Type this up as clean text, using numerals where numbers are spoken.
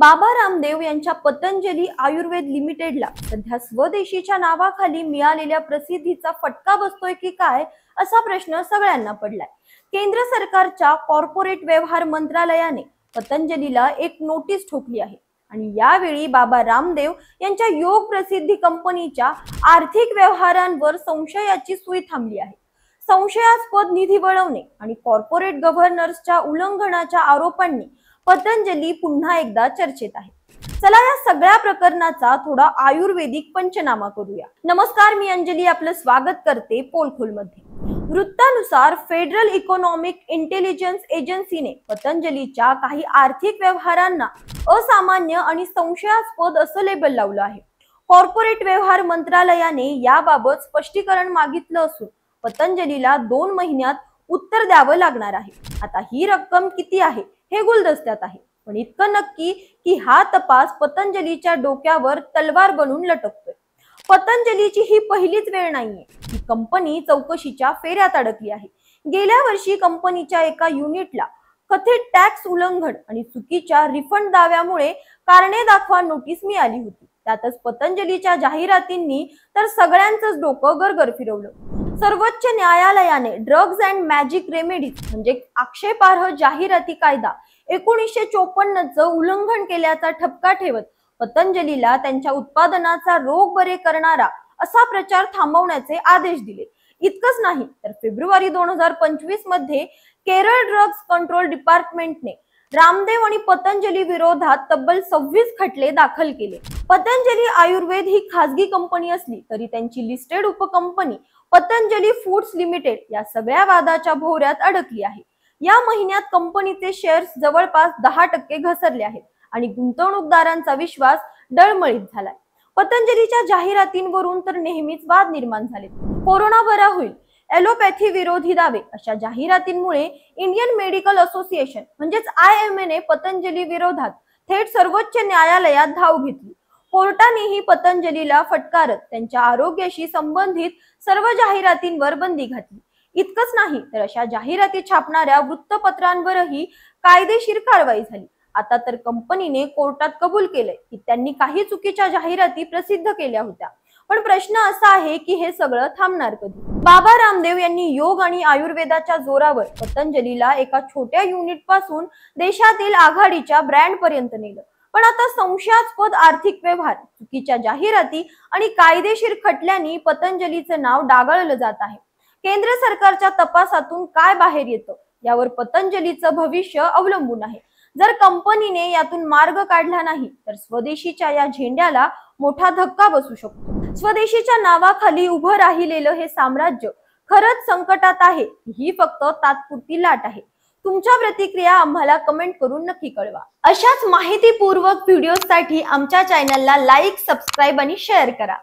बाबा रामदेव यांच्या पतंजली आयुर्वेद लिमिटेडला सध्या स्वदेशीच्या नावाखाली मिळालेल्या प्रसिद्धीचा फटका बसतोय की काय असा प्रश्न सगळ्यांना पडलाय। केंद्र सरकारच्या कॉर्पोरेट व्यवहार मंत्रालयाने पतंजलीला एक नोटीस ठोकली आहे आणि यावेळी बाबा रामदेव यांच्या योग प्रसिद्धी कंपनीच्या आर्थिक व्यवहारांवर संशयाची सुई थांबली आहे। संशयास्पद निधी वळवणे आणि कॉर्पोरेट गव्हर्नन्सच्या उल्लंघनाच्या आरोपांनी पतंजली पुन्हा एकदा चर्चेत आहे। चला या सगळ्या प्रकरणाचा थोडा आयुर्वेदिक पंचनामा करूया। नमस्कार, मी अंजली आपलं स्वागत करते पोलखोल मध्ये। वृत्तानुसार फेडरल इकॉनॉमिक इंटेलिजन्स एजन्सीने पतंजलीच्या काही आर्थिक व्यवहारांना असामान्य आणि संशयास्पद असं लेबल लावलं आहे। कॉर्पोरेट व्यवहार मंत्रालयाने याबाबत स्पष्टीकरण मागितलं असून पतंजलीला 2 महिन्यात उत्तर द्यावं लागणार आहे। आता ही रक्कम किती आहे हे गुलदस्त्यात आहे, पण इतकं नक्की की हा तपास पतंजलीच्या डोक्यावर तलवार बनून लटकतोय। पतंजलीची ही पहिलीच वेळ नाहीये की कंपनी चौकशीच्या फेऱ्यात अडकली आहे। गेल्या वर्षी कंपनीच्या एका युनिटला कथित टॅक्स उल्लंघन आणि चुकीच्या रिफंड दाव्यामुळे कारणे दाखवा नोटीस मिळाली होती। त्यातच पतंजलीच्या जाहिरातींनी तर सगळ्यांचंच डोकं गरगर फिरवलं। सर्वोच्च न्यायालयाने ड्रग्ज अँड मॅजिक रेमेडीज म्हणजे आक्षेपार्ह जाहिराती कायदा 1954 चं उल्लंघन केल्याचा ठपका ठेवत पतंजलीला त्यांच्या उत्पादनाचा रोग बरे करणारा असा प्रचार थांबवण्याचे आदेश दिले। इतकंच नाही तर फेब्रुवारी 2025 मध्ये केरळ ड्रग्ज कंट्रोल डिपार्टमेंटने रामदेव आणि पतंजली विरोधात तब्बल 26 खटले दाखल केले। पतंजली आयुर्वेद ही खासगी कंपनी असली तरी त्यांची लिस्टेड उपकंपनी पतंजली फूड्स लिमिटेड या सगळ्या वादाच्या भोवऱ्यात अडकली आहे। या महिन्यात कंपनीचे शेअर्स जवळपास 10% घसरले आहेत आणि गुंतवणूकदारांचा विश्वास डळमळीत झालाय। पतंजलीच्या जाहिरातींवरून तर नेहमीच वाद निर्माण झाले। कोरोना बरा होईल, एलोपॅथी विरोधी दावे अशा जाहिरातींमुळे इंडियन मेडिकल असोसिएशन म्हणजेच IMA ने पतंजली विरोधात थेट सर्वोच्च न्यायालयात धाव घेतली। कोर्टानेही पतंजलीला फटकारत त्यांच्या आरोग्याशी संबंधित सर्व जाहिरातींवर बंदी घातली। इतकंच नाही तर अशा जाहिराती छापणाऱ्या वृत्तपत्रांवरही कायदेशीर कारवाई झाली। आता तर कंपनीने कोर्टात कबूल केलंय की त्यांनी काही चुकीच्या जाहिराती प्रसिद्ध केल्या होत्या। पण प्रश्न असा आहे की हे सगळं थांबणार कधी? बाबा रामदेव यांनी योग आणि आयुर्वेदाच्या जोरावर पतंजलीला एका छोट्या युनिट पासून देशातील आघाडीच्या ब्रँड पर्यंत नेलं, पण आता संशयास्पद आर्थिक व्यवहार, चुकीच्या जाहिराती आणि कायदेशीर खटल्यांनी पतंजलीचं नाव डागाळलं जात आहे। केंद्र सरकारच्या तपासातून काय बाहेर येतं यावर पतंजलीचं भविष्य अवलंबून आहे। जर कंपनीने यातून मार्ग काढला नाही तर स्वदेशीच्या या झेंड्याला मोठा धक्का बसू शकतो। स्वदेशीच्या नावाखाली उभं राहिलेलं हे साम्राज्य खरंच संकटात आहे, ही फक्त तात्पुरती लाट आहे। तुमच्या प्रतिक्रिया आम्हाला कमेंट करून नक्की कळवा। अशाच माहितीपूर्वक व्हिडिओसाठी आमच्या चॅनलला लाईक, सबस्क्राईब आणि शेअर करा।